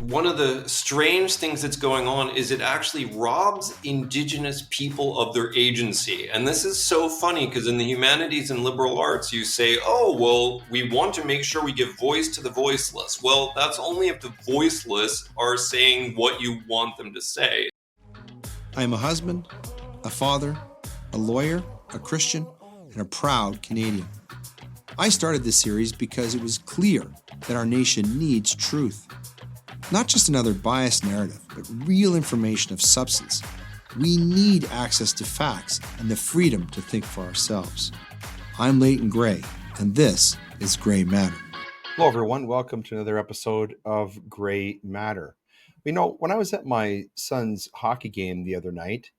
one of the strange things that's going on is it actually robs indigenous people of their agency. And this is so funny because in the humanities and liberal arts, you say, oh, well, we want to make sure we give voice to the voiceless. Well, that's only if the voiceless are saying what you want them to say. I am a husband, a father, a lawyer, a Christian, and a proud Canadian. I started this series because it was clear that our nation needs truth. Not just another biased narrative, but real information of substance. We need access to facts and the freedom to think for ourselves. I'm Leighton Gray, and this is Gray Matter. Hello, everyone. Welcome to another episode of Gray Matter. You know, when I was at my son's hockey game the other night,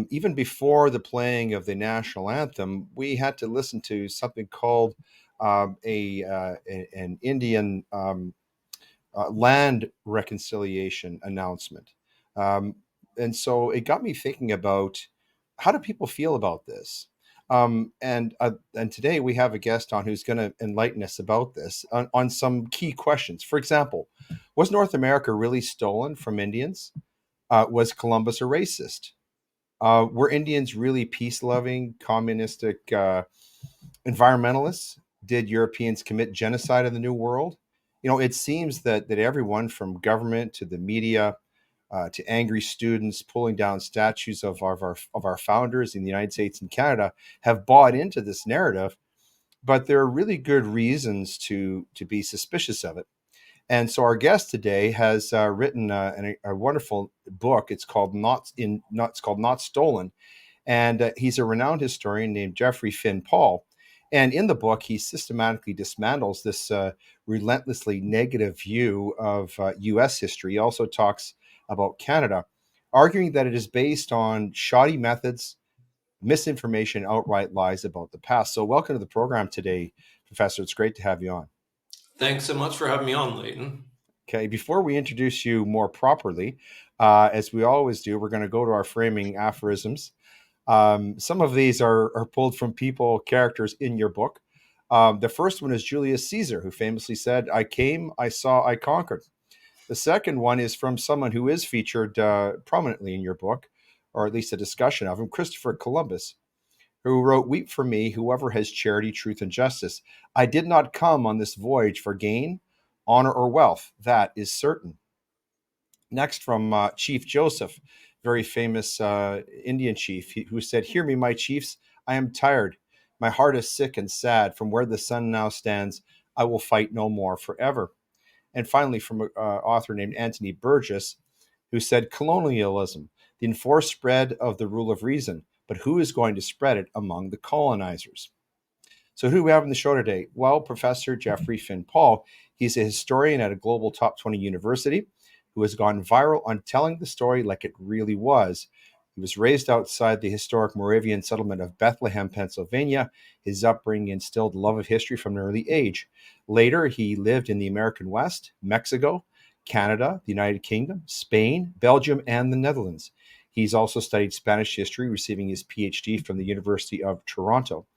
even before the playing of the national anthem, we had to listen to something called an Indian land reconciliation announcement. And so it got me thinking about how do people feel about this? And today we have a guest on who's going to enlighten us about this on some key questions. For example, was North America really stolen from Indians? Was Columbus a racist? Were Indians really peace-loving, communistic environmentalists? Did Europeans commit genocide in the New World? You know, it seems that everyone from government to the media to angry students pulling down statues of our founders in the United States and Canada have bought into this narrative, but there are really good reasons to be suspicious of it. And so our guest today has written a wonderful book. It's called Not Stolen, and he's a renowned historian named Jeffrey Fynn-Paul. And in the book, he systematically dismantles this relentlessly negative view of U.S. history. He also talks about Canada, arguing that it is based on shoddy methods, misinformation, outright lies about the past. So welcome to the program today, Professor. It's great to have you on. Thanks so much for having me on, Leighton. Okay, before we introduce you more properly, as we always do, we're going to go to our framing aphorisms. Some of these are pulled from characters in your book. The first one is Julius Caesar, who famously said, "I came, I saw, I conquered." The second one is from someone who is featured prominently in your book, or at least a discussion of him, Christopher Columbus, who wrote, "Weep for me, whoever has charity, truth, and justice. I did not come on this voyage for gain, honor, or wealth. That is certain." Next, from Chief Joseph, very famous Indian chief, who said, "Hear me, my chiefs, I am tired. My heart is sick and sad. From where the sun now stands, I will fight no more forever." And finally, from an author named Anthony Burgess, who said, "Colonialism, the enforced spread of the rule of reason, but who is going to spread it among the colonizers?" So who do we have on the show today? Well, Professor Jeffrey Fynn-Paul. He's a historian at a global top 20 university who has gone viral on telling the story like it really was. He was raised outside the historic Moravian settlement of Bethlehem, Pennsylvania. His upbringing instilled love of history from an early age. Later, he lived in the American West, Mexico, Canada, the United Kingdom, Spain, Belgium, and the Netherlands. He's also studied Spanish history, receiving his PhD from the University of Toronto.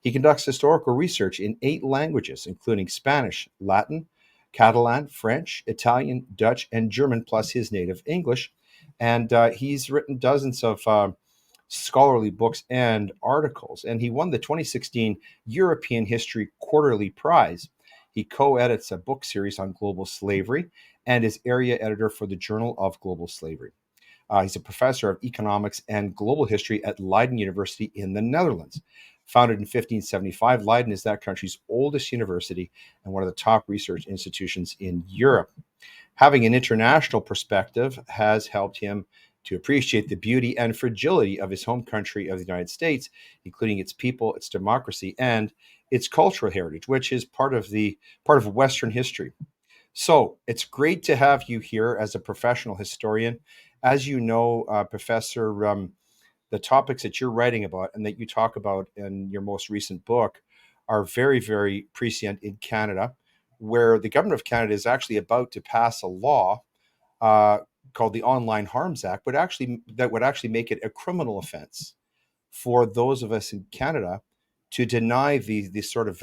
He conducts historical research in 8 languages, including Spanish, Latin, Catalan, French, Italian, Dutch, and German, plus his native English. And he's written dozens of scholarly books and articles. And he won the 2016 European History Quarterly Prize. He co-edits a book series on global slavery and is area editor for the Journal of Global Slavery. He's a professor of economics and global history at Leiden University in the Netherlands. Founded in 1575, Leiden is that country's oldest university and one of the top research institutions in Europe. Having an international perspective has helped him to appreciate the beauty and fragility of his home country of the United States, including its people, its democracy, and its cultural heritage, which is part of Western history. So it's great to have you here as a professional historian. As you know, Professor, the topics that you're writing about and that you talk about in your most recent book are very, very prescient in Canada, where the government of Canada is actually about to pass a law called the Online Harms Act, that would actually make it a criminal offense for those of us in Canada to deny the sort of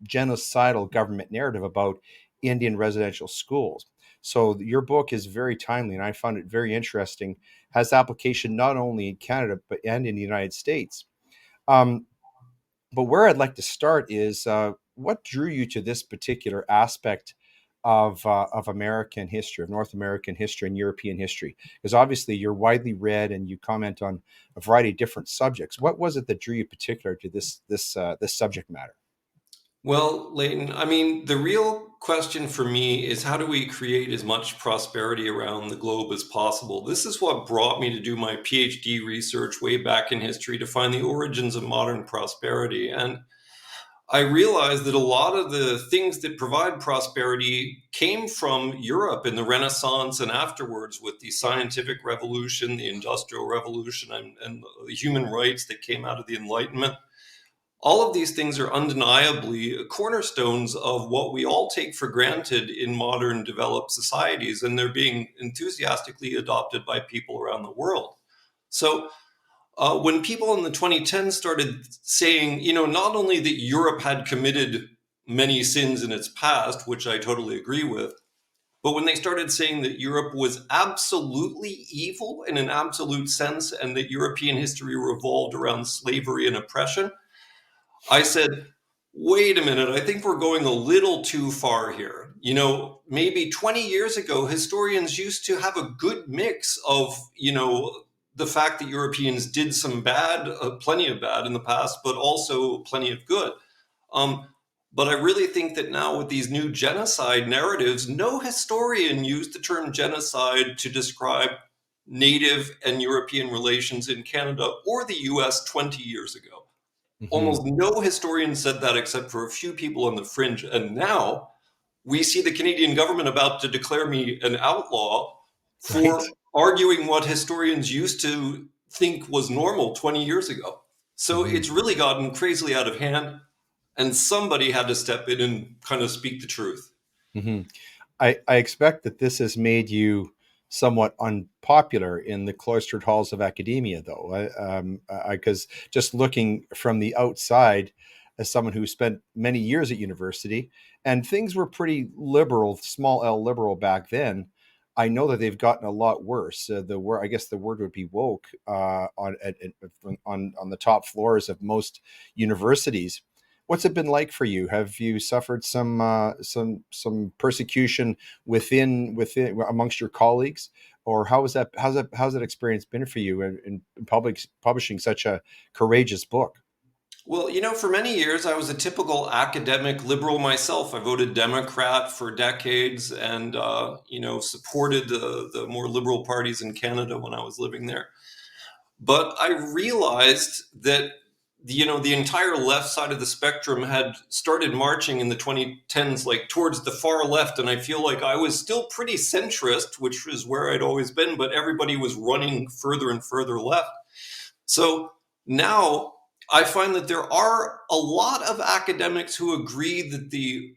genocidal government narrative about Indian residential schools. So your book is very timely, and I found it very interesting. Has application not only in Canada but and in the United States. Um, but where I'd like to start is what drew you to this particular aspect of American history, of North American history and European history? Because obviously you're widely read and you comment on a variety of different subjects. What was it that drew you particular to this subject matter? Well, Leighton, I mean, the real question for me is how do we create as much prosperity around the globe as possible? This is what brought me to do my PhD research way back in history to find the origins of modern prosperity. And I realized that a lot of the things that provide prosperity came from Europe in the Renaissance and afterwards with the scientific revolution, the industrial revolution, and the human rights that came out of the Enlightenment. All of these things are undeniably cornerstones of what we all take for granted in modern developed societies, and they're being enthusiastically adopted by people around the world. So, when people in the 2010s started saying, not only that Europe had committed many sins in its past, which I totally agree with, but when they started saying that Europe was absolutely evil in an absolute sense and that European history revolved around slavery and oppression, I said, wait a minute, I think we're going a little too far here. Maybe 20 years ago, historians used to have a good mix of, the fact that Europeans did some bad, plenty of bad in the past, but also plenty of good. Um, but I really think that now with these new genocide narratives, no historian used the term genocide to describe Native and European relations in Canada or the US 20 years ago. Hmm. Almost no historian said that except for a few people on the fringe. And now we see the Canadian government about to declare me an outlaw Right. for arguing what historians used to think was normal 20 years ago. So Hmm. it's really gotten crazily out of hand, and somebody had to step in and kind of speak the truth. Hmm. I expect that this has made you somewhat unpopular in the cloistered halls of academia, though, because just looking from the outside, as someone who spent many years at university, and things were pretty liberal, small L liberal back then. I know that they've gotten a lot worse. The word, I guess, the word would be woke on the top floors of most universities. What's it been like for you? Have you suffered some persecution within amongst your colleagues, or how's that experience been for you in publishing such a courageous book? Well, for many years, I was a typical academic liberal myself. I voted Democrat for decades and, supported the more liberal parties in Canada when I was living there. But I realized that the entire left side of the spectrum had started marching in the 2010s, like towards the far left. And I feel like I was still pretty centrist, which is where I'd always been, but everybody was running further and further left. So now I find that there are a lot of academics who agree that the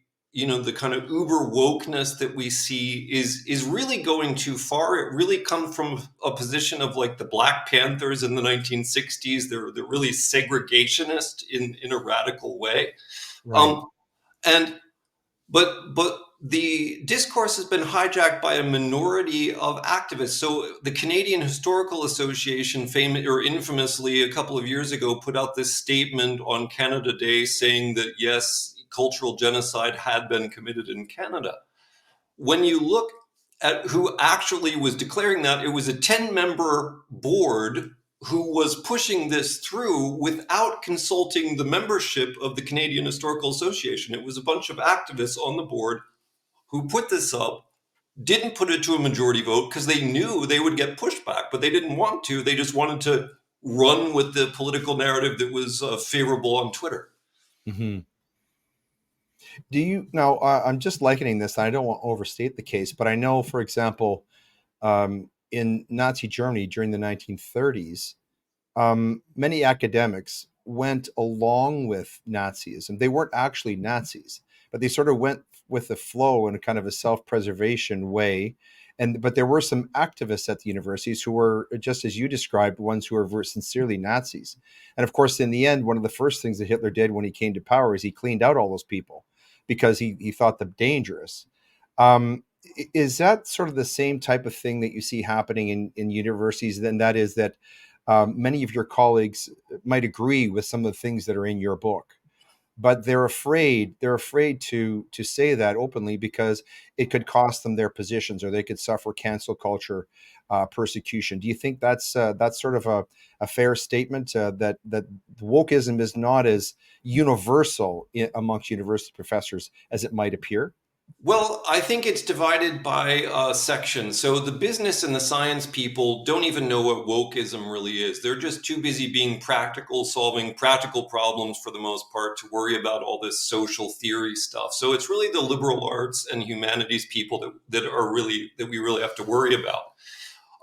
kind of uber wokeness that we see is really going too far. It really comes from a position of like the Black Panthers in the 1960s. They're really segregationist in a radical way. Right. Um, and but the discourse has been hijacked by a minority of activists. So the Canadian Historical Association, famous or infamously, a couple of years ago, put out this statement on Canada Day saying that yes, cultural genocide had been committed in Canada. When you look at who actually was declaring that, it was a 10-member board who was pushing this through without consulting the membership of the Canadian Historical Association. It was a bunch of activists on the board who put this up, didn't put it to a majority vote because they knew they would get pushback, but they didn't want to. They just wanted to run with the political narrative that was favorable on Twitter. Hmm. Do you now? I'm just likening this. I don't want to overstate the case, but I know, for example, in Nazi Germany during the 1930s, many academics went along with Nazism. They weren't actually Nazis, but they sort of went with the flow in a kind of a self-preservation way. But there were some activists at the universities who were, just as you described, ones who were sincerely Nazis. And of course, in the end, one of the first things that Hitler did when he came to power is he cleaned out all those people because he thought them dangerous. Is that sort of the same type of thing that you see happening in universities? Then that is that many of your colleagues might agree with some of the things that are in your book, but they're afraid to say that openly because it could cost them their positions, or they could suffer cancel culture persecution. Do you think that's sort of a fair statement, that wokeism is not as universal amongst university professors as it might appear? Well, I think it's divided by sections. So the business and the science people don't even know what wokeism really is. They're just too busy being practical, solving practical problems for the most part to worry about all this social theory stuff. So it's really the liberal arts and humanities people that we really have to worry about.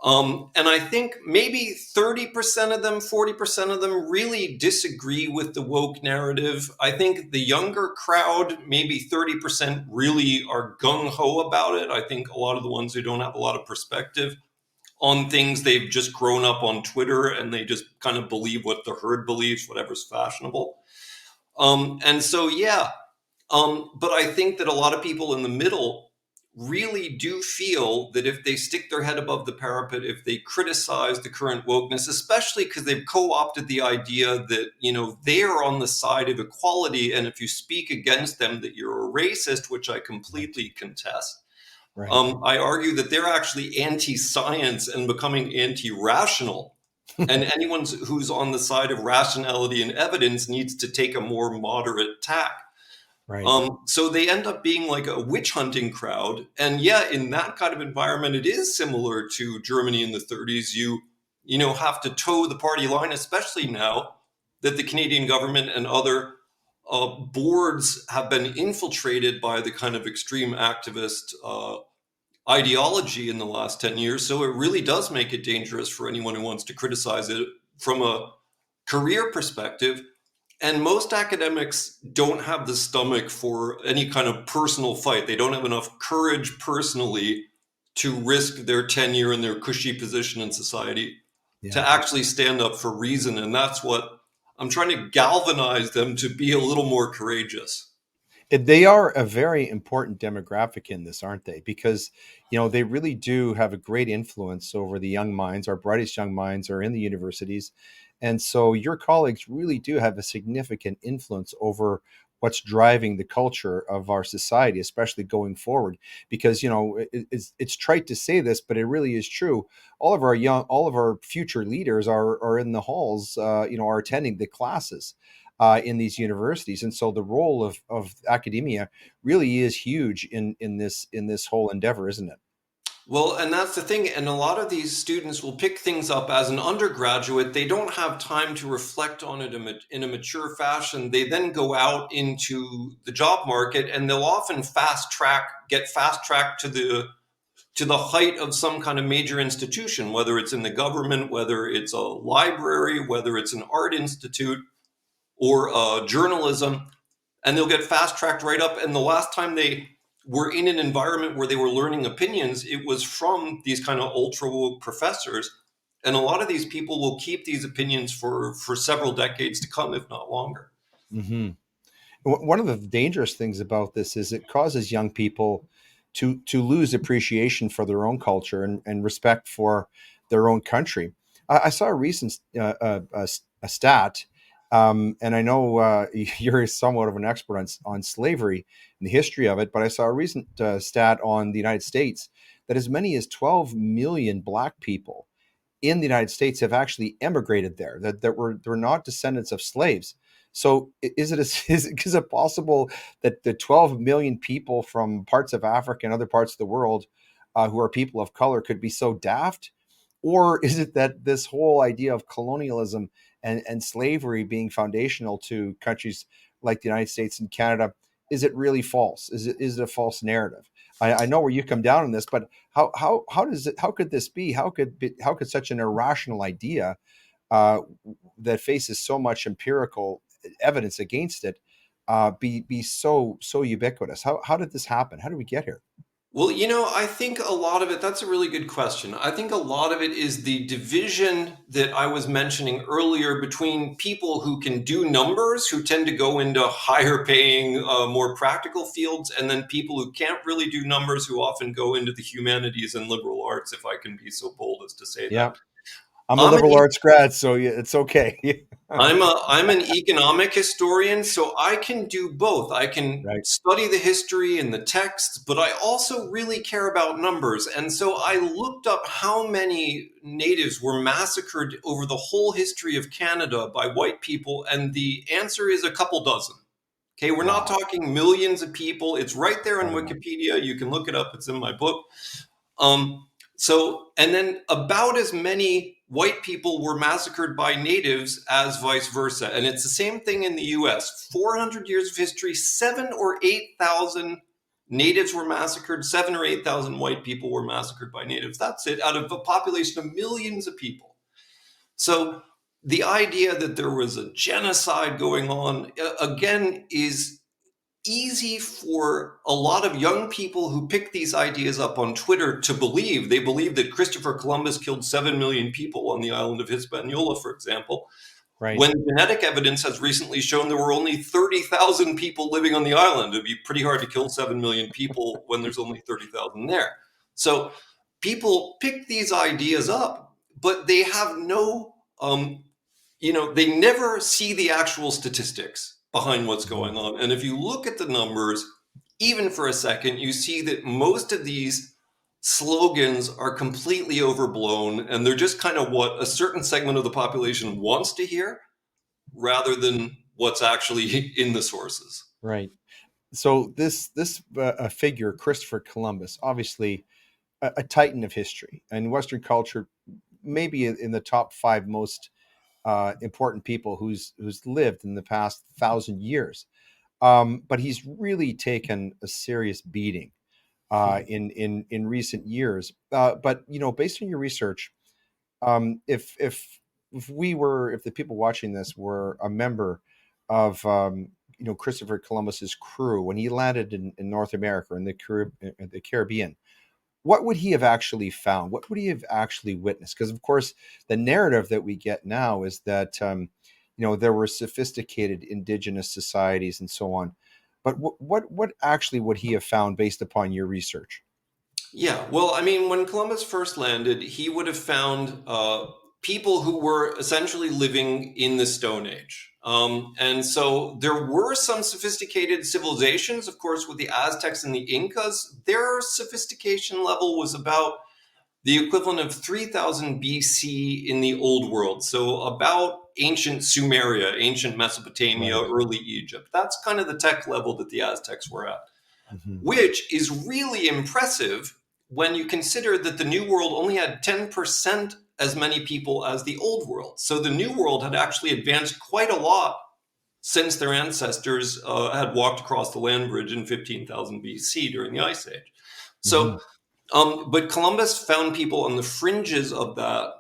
And I think maybe 30% of them, 40% of them really disagree with the woke narrative. I think the younger crowd, maybe 30% really are gung ho about it. I think a lot of the ones who don't have a lot of perspective on things, they've just grown up on Twitter and they just kind of believe what the herd believes, whatever's fashionable. And so, yeah, but I think that a lot of people in the middle really do feel that if they stick their head above the parapet, if they criticize the current wokeness, especially because they've co-opted the idea that, they are on the side of equality, and if you speak against them, that you're a racist, which I Right. completely contest. Right. I argue that they're actually anti-science and becoming anti-rational. And anyone who's on the side of rationality and evidence needs to take a more moderate tack. Right. So they end up being like a witch hunting crowd. And yeah, in that kind of environment, it is similar to Germany in the 30s. You have to toe the party line, especially now that the Canadian government and other boards have been infiltrated by the kind of extreme activist ideology in the last 10 years. So it really does make it dangerous for anyone who wants to criticize it from a career perspective. And most academics don't have the stomach for any kind of personal fight. They don't have enough courage personally to risk their tenure and their cushy position in society Yeah. to actually stand up for reason. And that's what I'm trying to galvanize them to be a little more courageous. They are a very important demographic in this, aren't they? Because they really do have a great influence over the young minds. Our brightest young minds are in the universities, and so your colleagues really do have a significant influence over what's driving the culture of our society, especially going forward. Because it's trite to say this, but it really is true. All of our future leaders are in the halls, are attending the classes in these universities, and so the role of academia really is huge in this whole endeavor, isn't it? Well, and that's the thing. And a lot of these students will pick things up as an undergraduate. They don't have time to reflect on it in a mature fashion. They then go out into the job market and they'll often get fast tracked to the height of some kind of major institution, whether it's in the government, whether it's a library, whether it's an art institute or journalism, and they'll get fast tracked right up. And the last time they were in an environment where they were learning opinions, it was from these kind of ultra woke professors. And a lot of these people will keep these opinions for several decades to come, if not longer. Hmm. One of the dangerous things about this is it causes young people to lose appreciation for their own culture and respect for their own country. I saw a recent a stat, and I know you're somewhat of an expert on slavery and the history of it, but I saw a recent stat on the United States that as many as 12 million Black people in the United States have actually emigrated there, that were not descendants of slaves. So is it possible that the 12 million people from parts of Africa and other parts of the world who are people of color could be so daft? Or is it that this whole idea of colonialism and slavery being foundational to countries like the United States and Canada, is it really false? Is it a false narrative? I know where you come down on this, but how could this be? How could such an irrational idea uh, that faces so much empirical evidence against it be so ubiquitous? How did this happen? How did we get here? Well, I think a lot of it, that's a really good question. I think a lot of it is the division that I was mentioning earlier between people who can do numbers, who tend to go into higher paying, more practical fields, and then people who can't really do numbers, who often go into the humanities and liberal arts, if I can be so bold as to say that. Yeah, I'm a I'm an liberal arts grad, so yeah, it's okay. I'm an economic historian, so I can do both. I can Right. study the history and the texts, but I also really care about numbers. And so I looked up how many natives were massacred over the whole history of Canada by white people, and the answer is a couple dozen. Okay, we're not Wow. talking millions of people. It's right there in Wow. Wikipedia. You can look it up. It's in my book. Um, and then about as many white people were massacred by natives as vice versa. And it's the same thing in the US. 400 years of history, 7 or 8,000 natives were massacred, 7 or 8,000 white people were massacred by natives. That's it, out of a population of millions of people. So the idea that there was a genocide going on, again, is easy for a lot of young people who pick these ideas up on Twitter to believe. They believe that Christopher Columbus killed 7 million people on the island of Hispaniola, for example, Right. when genetic evidence has recently shown there were only 30,000 people living on the island. It'd be pretty hard to kill 7 million people when there's only 30,000 there. So people pick these ideas up, but they have no they never see the actual statistics behind what's Mhm. going on. And if you look at the numbers, even for a second, you see that most of these slogans are completely overblown, and they're just kind of what a certain segment of the population wants to hear rather than what's actually in the sources. Right. So this figure, Christopher Columbus, obviously a titan of history and Western culture, maybe in the top five most important people who's lived in the past 1,000 years. But he's really taken a serious beating in recent years. But based on your research, if the people watching this were a member of Christopher Columbus's crew when he landed in North America in the Caribbean, what would he have actually found? What would he have actually witnessed? Because of course, the narrative that we get now is that there were sophisticated indigenous societies and so on. But what actually would he have found based upon your research? Yeah, well, I mean, when Columbus first landed, he would have found people who were essentially living in the Stone Age. And so there were some sophisticated civilizations, of course, with the Aztecs and the Incas. Their sophistication level was about the equivalent of 3000 BC in the Old World. So about ancient Sumeria, ancient Mesopotamia, Right. early Egypt. That's kind of the tech level that the Aztecs were at, Hmm. which is really impressive when you consider that the New World only had 10% as many people as the Old World. So the New World had actually advanced quite a lot since their ancestors had walked across the land bridge in 15,000 BC during the Ice Age. Hmm. So, but Columbus found people on the fringes of that,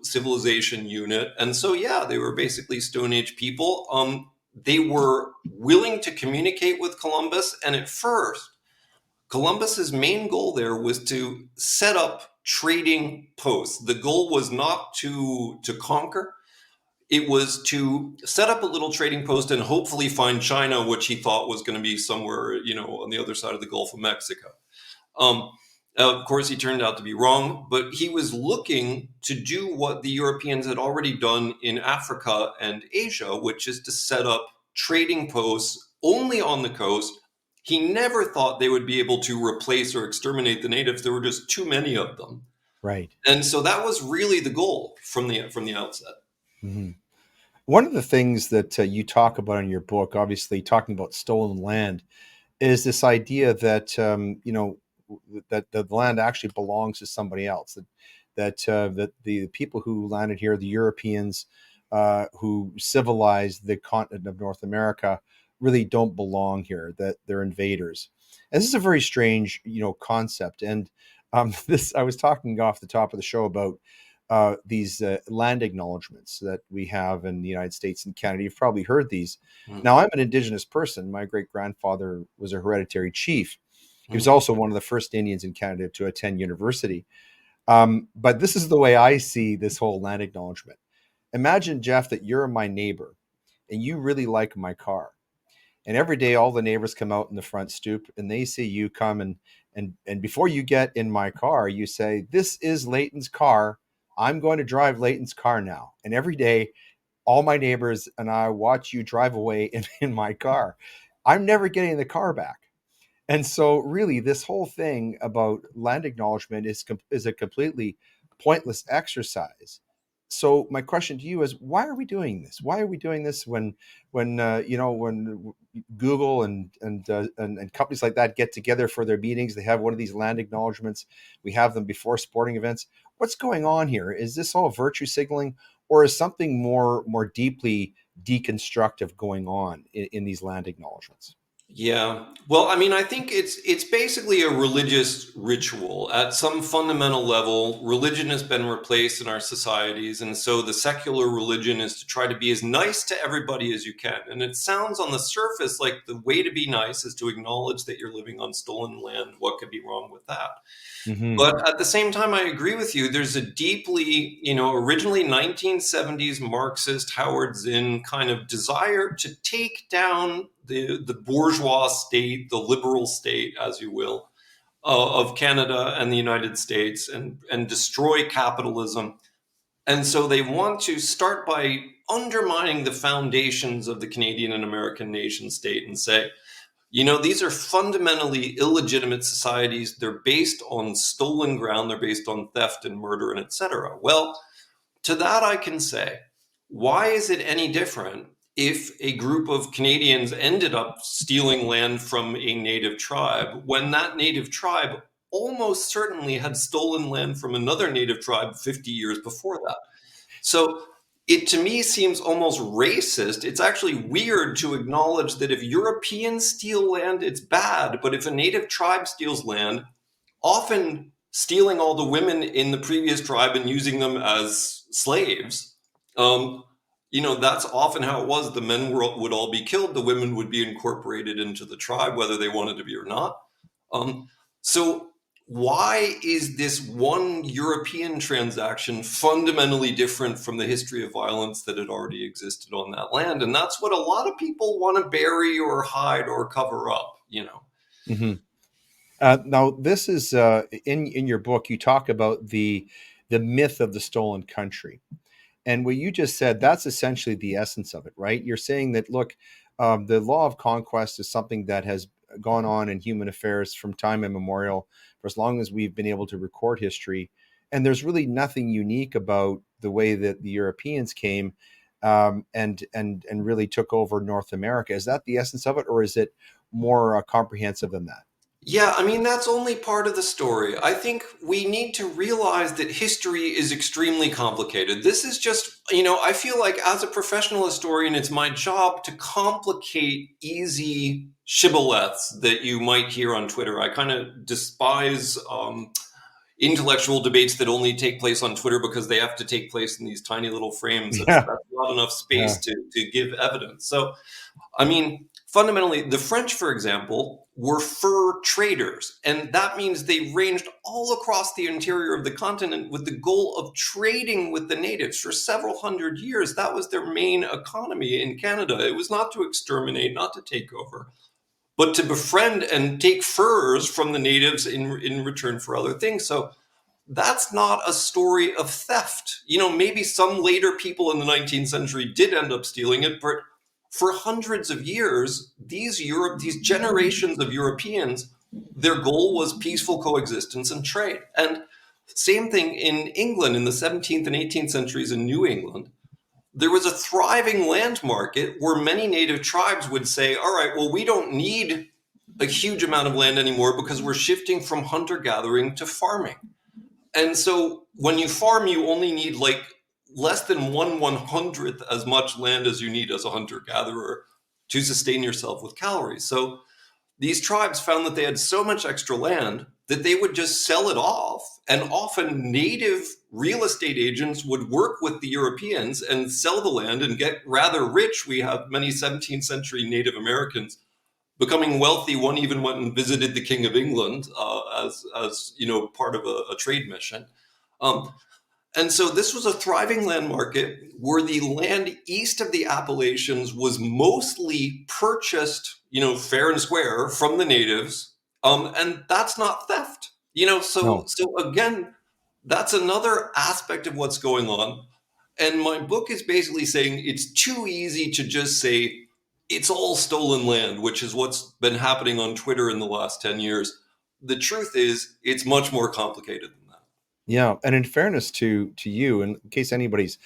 civilization unit. And so, yeah, they were basically Stone Age people. They were willing to communicate with Columbus. And at first, Columbus's main goal there was to set up trading posts. The goal was not to conquer. It was to set up a little trading post and hopefully find China, which he thought was going to be somewhere, on the other side of the Gulf of Mexico. Um, of course, he turned out to be wrong, but he was looking to do what the Europeans had already done in Africa and Asia, which is to set up trading posts only on the coast. He never thought they would be able to replace or exterminate the natives. There were just too many of them. Right. And so that was really the goal from the outset. Hmm. One of the things that you talk about in your book, obviously talking about stolen land, is this idea that that the land actually belongs to somebody else. That the people who landed here, the Europeans who civilized the continent of North America, really don't belong here. That they're invaders. And this is a very strange, concept. And this, I was talking off the top of the show about these land acknowledgements that we have in the United States and Canada. You've probably heard these. Mm. Now, I'm an Indigenous person. My great grandfather was a hereditary chief. He was Mm. also one of the first Indians in Canada to attend university. But this is the way I see this whole land acknowledgement. Imagine, Jeff, that you're my neighbor and you really like my car. And every day, all the neighbors come out in the front stoop and they see you come and before you get in my car, you say, "This is Leighton's car. I'm going to drive Leighton's car now." And every day, all my neighbors and I watch you drive away in my car. I'm never getting the car back. And so, really, this whole thing about land acknowledgement is a completely pointless exercise. So, my question to you is, why are we doing this? Why are we doing this when Google and companies like that get together for their meetings? They have one of these land acknowledgements. We have them before sporting events. What's going on here? Is this all virtue signaling, or is something more deeply deconstructive going on in these land acknowledgements? Yeah. Well, I mean, I think it's basically a religious ritual. At some fundamental level, religion has been replaced in our societies, and so the secular religion is to try to be as nice to everybody as you can. And it sounds on the surface like the way to be nice is to acknowledge that you're living on stolen land. What could be wrong with that? Hmm. But at the same time, I agree with you. There's a deeply, originally 1970s Marxist Howard Zinn kind of desire to take down the bourgeois state, the liberal state, as you will, of Canada and the United States and destroy capitalism. And so they want to start by undermining the foundations of the Canadian and American nation state and say, these are fundamentally illegitimate societies. They're based on stolen ground. They're based on theft and murder and etc. Well, to that I can say, why is it any different if a group of Canadians ended up stealing land from a native tribe when that native tribe almost certainly had stolen land from another native tribe 50 years before that? So it to me seems almost racist. It's actually weird to acknowledge that if Europeans steal land, it's bad. But if a native tribe steals land, often stealing all the women in the previous tribe and using them as slaves, that's often how it was. The men would all be killed. The women would be incorporated into the tribe, whether they wanted to be or not. Um, so why is this one European transaction fundamentally different from the history of violence that had already existed on that land? And that's what a lot of people want to bury or hide or cover up. Hmm. Now, this is in your book. You talk about the myth of the stolen country, and what you just said, that's essentially the essence of it, right? You're saying that, look, the law of conquest is something that has gone on in human affairs from time immemorial for as long as we've been able to record history, and there's really nothing unique about the way that the Europeans came and really took over North America. Is that the essence of it, or is it more comprehensive than that? Yeah, I mean, that's only part of the story. I think we need to realize that history is extremely complicated. This is just, I feel like as a professional historian, it's my job to complicate easy shibboleths that you might hear on Twitter. I kind of despise intellectual debates that only take place on Twitter because they have to take place in these tiny little frames. Yeah, That's not enough yeah, space to give evidence. So, I mean, fundamentally, the French, for example, were fur traders. And that means they ranged all across the interior of the continent with the goal of trading with the natives for several hundred years. That was their main economy in Canada. It was not to exterminate, not to take over, but to befriend and take furs from the natives in return for other things. So that's not a story of theft. Maybe some later people in the 19th century did end up stealing it, but for hundreds of years, these generations of Europeans, their goal was peaceful coexistence and trade. And same thing in England in the 17th and 18th centuries in New England. There was a thriving land market where many native tribes would say, all right, well, we don't need a huge amount of land anymore because we're shifting from hunter gathering to farming. And so when you farm, you only need like less than 1/100th as much land as you need as a hunter gatherer to sustain yourself with calories. So these tribes found that they had so much extra land that they would just sell it off. And often native real estate agents would work with the Europeans and sell the land and get rather rich. We have many 17th century Native Americans becoming wealthy, one even went and visited the King of England as part of a trade mission. Um, and so this was a thriving land market where the land east of the Appalachians was mostly purchased, fair and square from the natives. And that's not theft. So No. so again, that's another aspect of what's going on. And my book is basically saying it's too easy to just say it's all stolen land, which is what's been happening on Twitter in the last 10 years. The truth is, it's much more complicated than that. Yeah, and in fairness to you, in case anybody's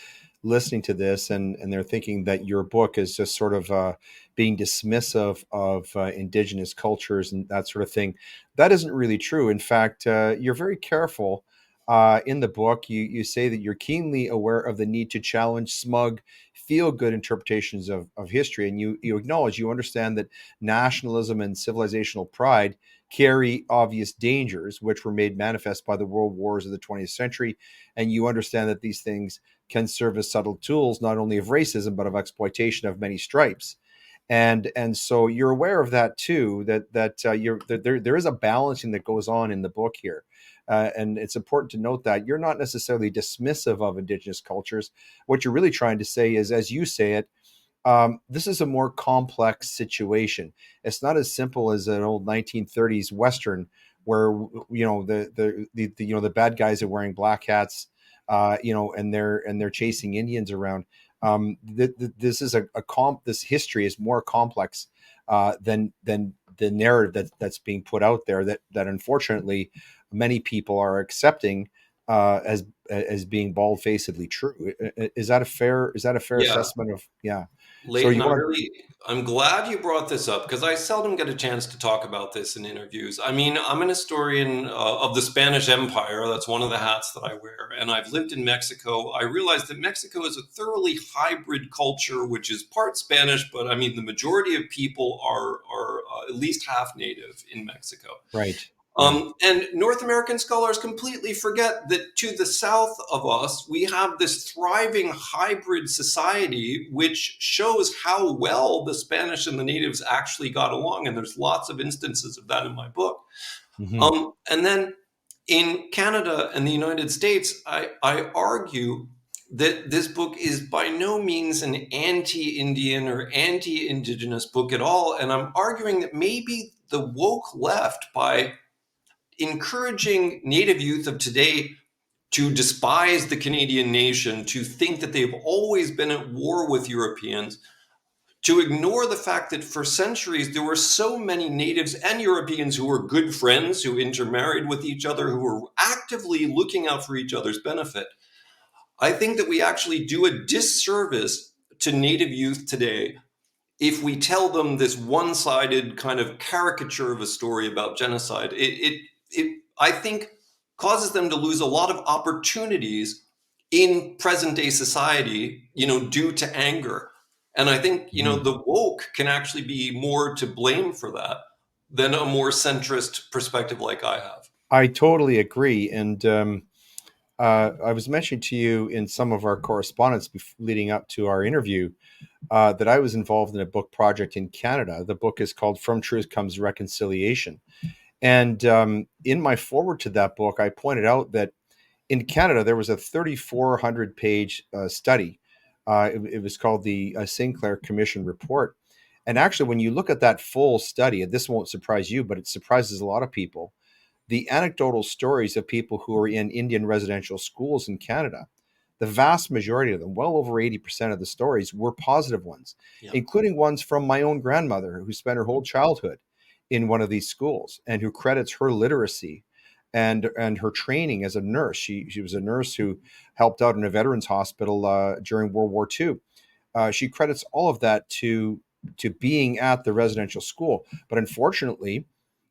listening to this and they're thinking that your book is just sort of being dismissive of indigenous cultures and that sort of thing, that isn't really true. In fact, you're very careful in the book. You say that you're keenly aware of the need to challenge smug, feel-good interpretations of history, and you acknowledge, you understand that nationalism and civilizational pride carry obvious dangers, which were made manifest by the world wars of the 20th century. And you understand that these things can serve as subtle tools, not only of racism, but of exploitation of many stripes. And so you're aware of that too, there is a balancing that goes on in the book here. And it's important to note that you're not necessarily dismissive of indigenous cultures. What you're really trying to say is, as you say it, this is a more complex situation. It's not as simple as an old 1930s Western where the bad guys are wearing black hats, and they're chasing Indians around. This is this history is more complex than the narrative that's being put out there that unfortunately many people are accepting as being bald-facedly true. Is that a fair Yeah. assessment of? Yeah. So Leighton, you want to? I'm glad you brought this up because I seldom get a chance to talk about this in interviews. I mean, I'm an historian of the Spanish Empire. That's one of the hats that I wear. And I've lived in Mexico. I realized that Mexico is a thoroughly hybrid culture, which is part Spanish, but I mean, the majority of people are at least half native in Mexico. Right. Yeah. And North American scholars completely forget that to the south of us, we have this thriving hybrid society, which shows how well the Spanish and the natives actually got along. And there's lots of instances of that in my book. Hmm. And then in Canada and the United States, I argue that this book is by no means an anti-Indian or anti-Indigenous book at all. And I'm arguing that maybe the woke left, by encouraging Native youth of today to despise the Canadian nation, to think that they've always been at war with Europeans, to ignore the fact that for centuries there were so many natives and Europeans who were good friends, who intermarried with each other, who were actively looking out for each other's benefit. I think that we actually do a disservice to Native youth today if we tell them this one-sided kind of caricature of a story about genocide. It I think causes them to lose a lot of opportunities in present day society, due to anger. And I think, Hmm. the woke can actually be more to blame for that than a more centrist perspective like I have. I totally agree. And I was mentioning to you in some of our correspondence leading up to our interview that I was involved in a book project in Canada. The book is called From Truth Comes Reconciliation. And in my foreword to that book, I pointed out that in Canada, there was a 3,400 page study. It was called the Sinclair Commission Report. And actually, when you look at that full study, and this won't surprise you, but it surprises a lot of people, the anecdotal stories of people who are in Indian residential schools in Canada, the vast majority of them, well over 80% of the stories, were positive ones, Yeah. including ones from my own grandmother who spent her whole childhood in one of these schools and who credits her literacy and her training as a nurse. She was a nurse who helped out in a veterans hospital during World War II. She credits all of that to being at the residential school. But unfortunately,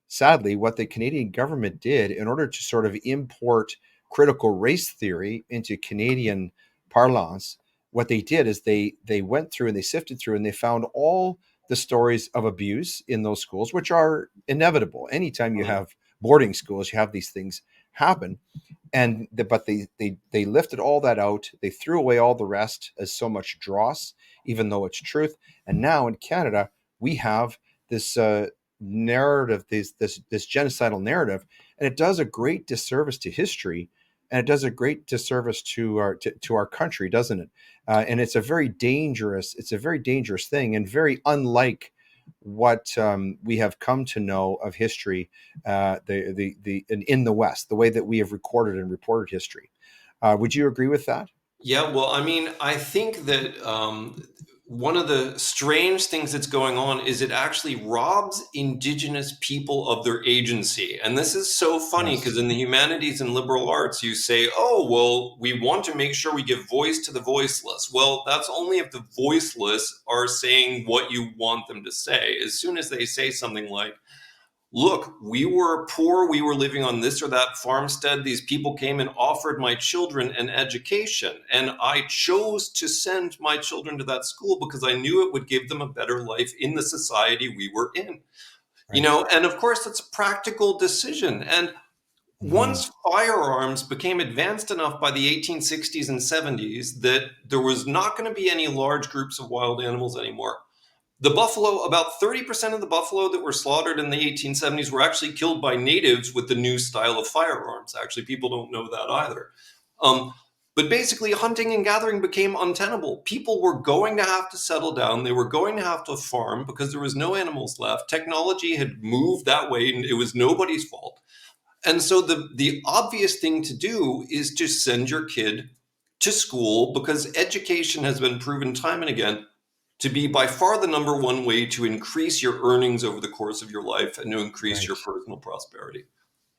sadly, what the Canadian government did in order to sort of import critical race theory into Canadian parlance, what they did is they went through and they sifted through and they found all the stories of abuse in those schools, which are inevitable. Anytime you Mhm. have boarding schools, you have these things happen. But they lifted all that out. They threw away all the rest as so much dross, even though it's truth. And now in Canada, we have this narrative, this genocidal narrative, and it does a great disservice to history, and it does a great disservice to our country, doesn't it? And it's a very dangerous thing, and very unlike what we have come to know of history, in the West, the way that we have recorded and reported history. Would you agree with that? Yeah, well, I mean, I think that one of the strange things that's going on is it actually robs indigenous people of their agency. And this is so funny Yes. because in the humanities and liberal arts, you say, oh, well, we want to make sure we give voice to the voiceless. Well, that's only if the voiceless are saying what you want them to say. As soon as they say something like, look, we were poor, we were living on this or that farmstead, these people came and offered my children an education, and I chose to send my children to that school because I knew it would give them a better life in the society we were in. Right. And of course that's a practical decision. And Hmm. once firearms became advanced enough by the 1860s and 70s that there was not going to be any large groups of wild animals anymore, the buffalo, about 30% of the buffalo that were slaughtered in the 1870s were actually killed by natives with the new style of firearms. Actually, people don't know that either. Um, but basically, hunting and gathering became untenable. People were going to have to settle down. They were going to have to farm because there was no animals left. Technology had moved that way, and it was nobody's fault. And so the obvious thing to do is to send your kid to school because education has been proven time and again to be by far the number one way to increase your earnings over the course of your life and to increase Right. your personal prosperity.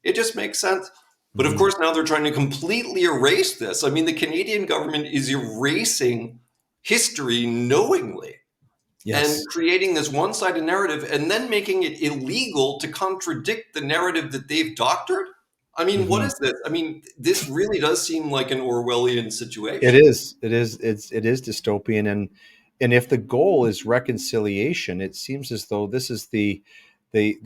It just makes sense. But of Hmm. course, now they're trying to completely erase this. I mean, the Canadian government is erasing history knowingly and Yes. creating this one sided narrative and then making it illegal to contradict the narrative that they've doctored. I mean, what Hmm. is this? I mean, this really does seem like an Orwellian It situation. is. It is dystopian, and if the goal is reconciliation, it seems as though this is the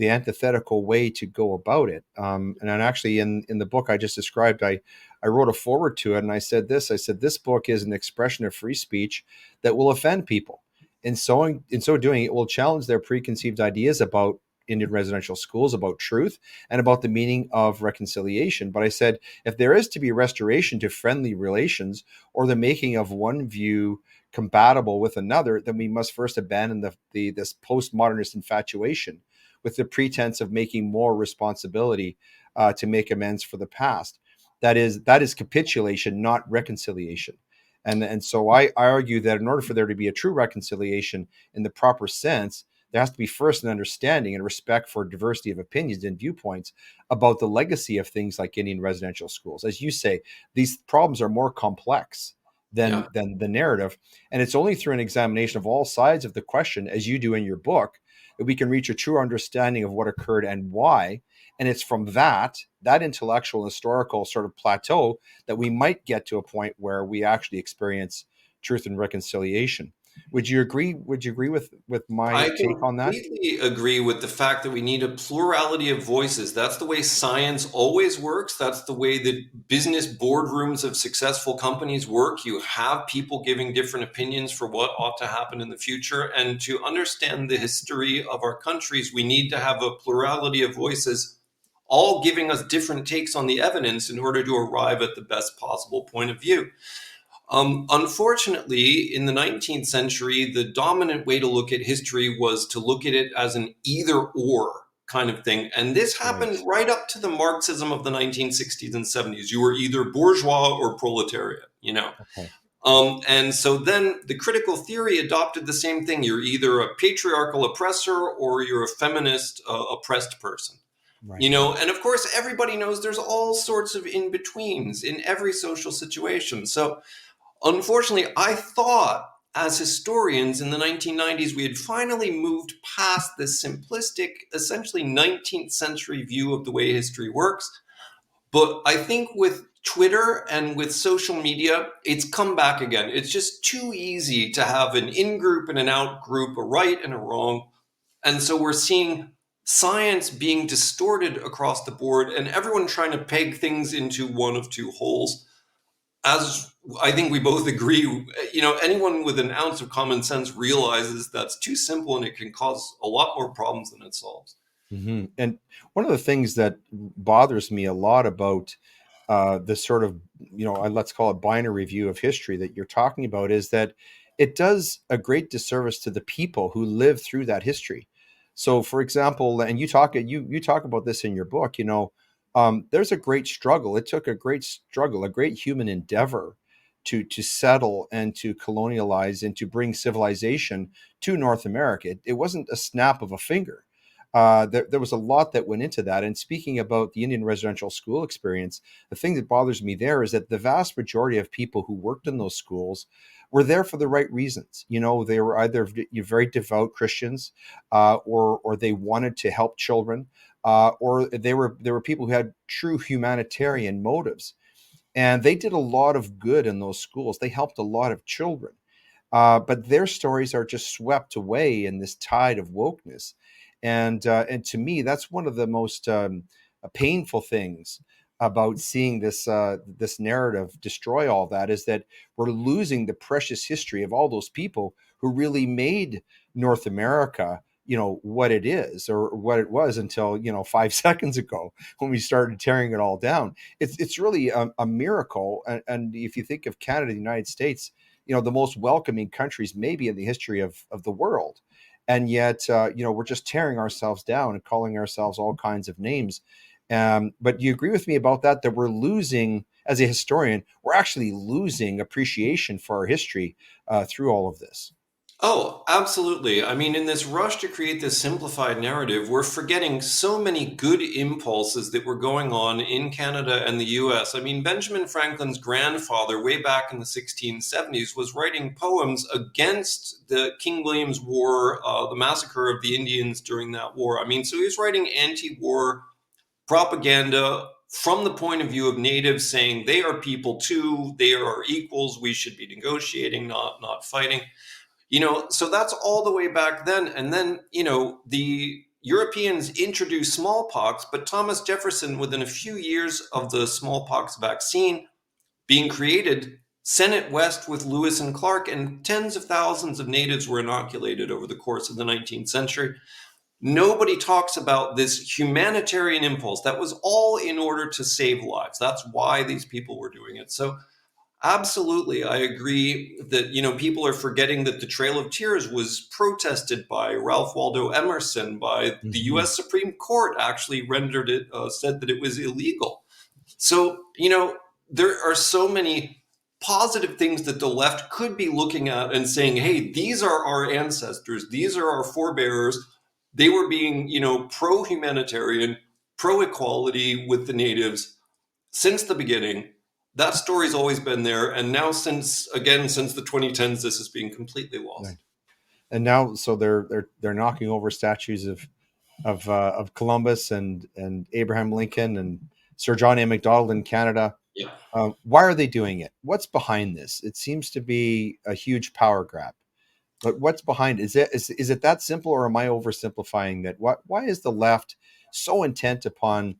antithetical way to go about it. And then actually, in the book I just described, I wrote a forward to it, and I said this. I said this book is an expression of free speech that will offend people. In so doing, it will challenge their preconceived ideas about Indian residential schools, about truth, and about the meaning of reconciliation. But I said, if there is to be restoration to friendly relations or the making of one view compatible with another, then we must first abandon this postmodernist infatuation with the pretense of making more responsibility to make amends for the past. That is capitulation, not reconciliation. And so I argue that in order for there to be a true reconciliation in the proper sense, there has to be first an understanding and respect for diversity of opinions and viewpoints about the legacy of things like Indian residential schools. As you say, these problems are more complex Yeah. than the narrative, and it's only through an examination of all sides of the question, as you do in your book, that we can reach a true understanding of what occurred and why. And it's from that intellectual historical sort of plateau that we might get to a point where we actually experience truth and reconciliation. Would you agree with my I take on that? completely agree with the fact that we need a plurality of voices. That's the way science always works. That's the way that business boardrooms of successful companies work. You have people giving different opinions for what ought to happen in the future. And to understand the history of our countries, we need to have a plurality of voices, all giving us different takes on the evidence in order to arrive at the best possible point of view. Unfortunately, in the 19th century, the dominant way to look at history was to look at it as an either or kind of thing. And this Right. happened right up to the Marxism of the 1960s and 70s. You were either bourgeois or proletariat. Okay. And so then the critical theory adopted the same thing. You're either a patriarchal oppressor or you're a feminist oppressed person. Right. And of course, everybody knows there's all sorts of in betweens in every social situation. So unfortunately, I thought as historians in the 1990s, we had finally moved past this simplistic, essentially 19th century view of the way history works. But I think with Twitter and with social media, it's come back again. It's just too easy to have an in group and an out group, a right and a wrong. And so we're seeing science being distorted across the board and everyone trying to peg things into one of two holes. As I think we both agree, anyone with an ounce of common sense realizes that's too simple and it can cause a lot more problems than it solves. And one of the things that bothers me a lot about this sort of, let's call it binary view of history that you're talking about, is that it does a great disservice to the people who live through that history. So, for example, and you talk about this in your book, there's a great struggle. It took a great struggle, a great human endeavor to settle and to colonialize and to bring civilization to North America. It wasn't a snap of a finger. There was a lot that went into that. And speaking about the Indian residential school experience, the thing that bothers me there is that the vast majority of people who worked in those schools were there for the right reasons. They were either very devout Christians, or they wanted to help children, or they were people who had true humanitarian motives, and they did a lot of good in those schools. They helped a lot of children. But their stories are just swept away in this tide of wokeness, and to me, that's one of the most painful things about seeing this narrative destroy all that, is that we're losing the precious history of all those people who really made North America, what it is, or what it was until 5 seconds ago, when we started tearing it all down. It's really a miracle, and if you think of Canada, the United States, the most welcoming countries maybe in the history of the world. And yet, we're just tearing ourselves down and calling ourselves all kinds of names. But do you agree with me about that we're losing, as a historian, we're actually losing appreciation for our history through all of this? Oh, absolutely. I mean, in this rush to create this simplified narrative, we're forgetting so many good impulses that were going on in Canada and the US. I mean, Benjamin Franklin's grandfather, way back in the 1670s, was writing poems against the King William's War, the massacre of the Indians during that war. I mean, so he was writing anti war propaganda from the point of view of natives, saying they are people too, they are equals, we should be negotiating, not fighting. So that's all the way back then. And then, the Europeans introduced smallpox, but Thomas Jefferson, within a few years of the smallpox vaccine being created, sent it west with Lewis and Clark, and tens of thousands of natives were inoculated over the course of the 19th century. Nobody talks about this humanitarian impulse. That was all in order to save lives. That's why these people were doing it. So absolutely, I agree that people are forgetting that the Trail of Tears was protested by Ralph Waldo Emerson, by the Hmm. U.S. Supreme Court actually rendered it, said that it was illegal. So there are so many positive things that the left could be looking at and saying, "Hey, these are our ancestors, these are our forebears. They were being pro-humanitarian, pro-equality with the natives." Since the beginning, that story's always been there, and now since the 2010s, this is being completely lost. Right. And now, so they're knocking over statues of Columbus and Abraham Lincoln and Sir John A. Macdonald in Canada. Yeah. Why are they doing it? What's behind this? It seems to be a huge power grab. But what's behind it? Is it that simple, or am I oversimplifying that? Why is the left so intent upon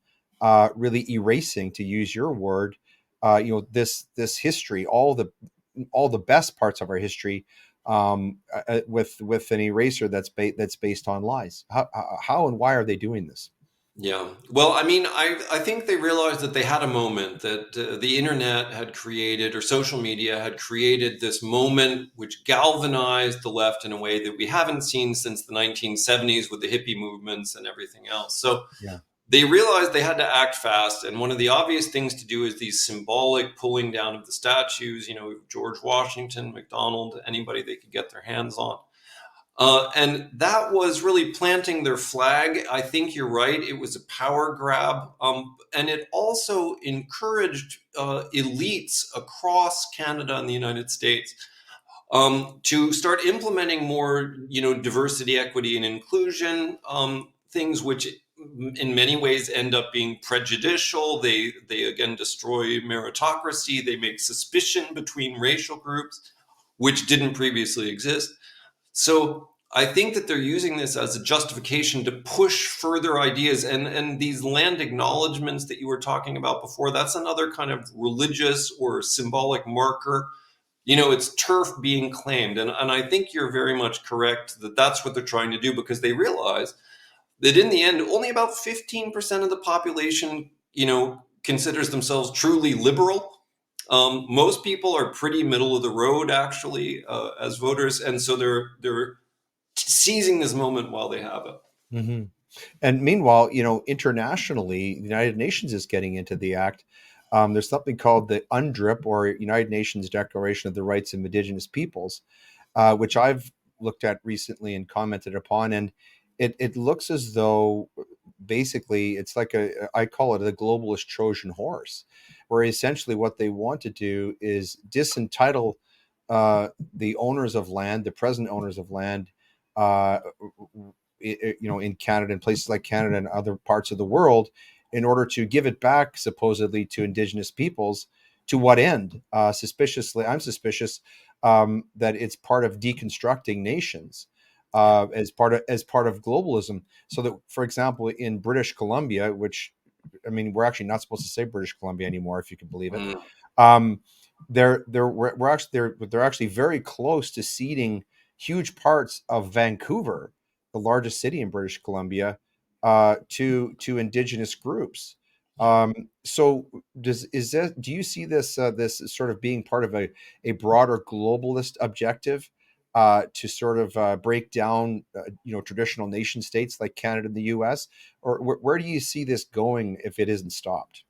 really erasing, to use your word, this history, all the best parts of our history, with an eraser that's based on lies? How and why are they doing this? Yeah. Well, I mean, I think they realized that they had a moment, that the internet had created, or social media had created, this moment which galvanized the left in a way that we haven't seen since the 1970s with the hippie movements and everything else. So Yeah. they realized they had to act fast. And one of the obvious things to do is these symbolic pulling down of the statues, George Washington, McDonald, anybody they could get their hands on. And that was really planting their flag. I think you're right. It was a power grab. And it also encouraged elites across Canada and the United States to start implementing more, diversity, equity, and inclusion, things which in many ways end up being prejudicial. They again destroy meritocracy. They make suspicion between racial groups, which didn't previously exist. So I think that they're using this as a justification to push further ideas, and these land acknowledgements that you were talking about before, that's another kind of religious or symbolic marker. It's turf being claimed, and I think you're very much correct that that's what they're trying to do, because they realize that in the end, only about 15% of the population, considers themselves truly liberal. Most people are pretty middle of the road, actually, as voters, and so they're seizing this moment while they have it. Hmm. And meanwhile, internationally, the United Nations is getting into the act. There's something called the UNDRIP, or United Nations Declaration of the Rights of Indigenous Peoples, which I've looked at recently and commented upon. And it looks as though basically it's like I call it a globalist Trojan horse, where essentially what they want to do is disentitle the owners of land, the present owners of land, uh, in Canada and places like Canada and other parts of the world, in order to give it back supposedly to Indigenous peoples. To what end? I'm suspicious that it's part of deconstructing nations, as part of globalism. So that, for example, in British Columbia, which, I mean, we're actually not supposed to say British Columbia anymore, if you can believe it. Mm. Um, they're actually very close to ceding huge parts of Vancouver, the largest city in British Columbia, to Indigenous groups. Yeah. So do you see this sort of being part of a broader globalist objective, to sort of break down traditional nation states like Canada and the U.S., or where do you see this going if it isn't stopped?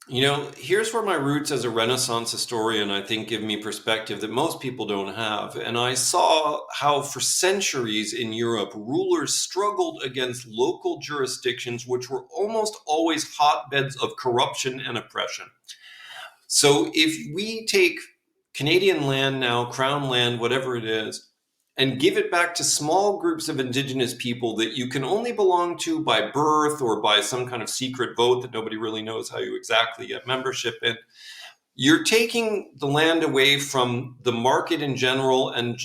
Here's where my roots as a Renaissance historian, I think, give me perspective that most people don't have. And I saw how, for centuries in Europe, rulers struggled against local jurisdictions, which were almost always hotbeds of corruption and oppression. So if we take Canadian land now, crown land, whatever it is, and give it back to small groups of indigenous people that you can only belong to by birth or by some kind of secret vote that nobody really knows how you exactly get membership in, you're taking the land away from the market in general and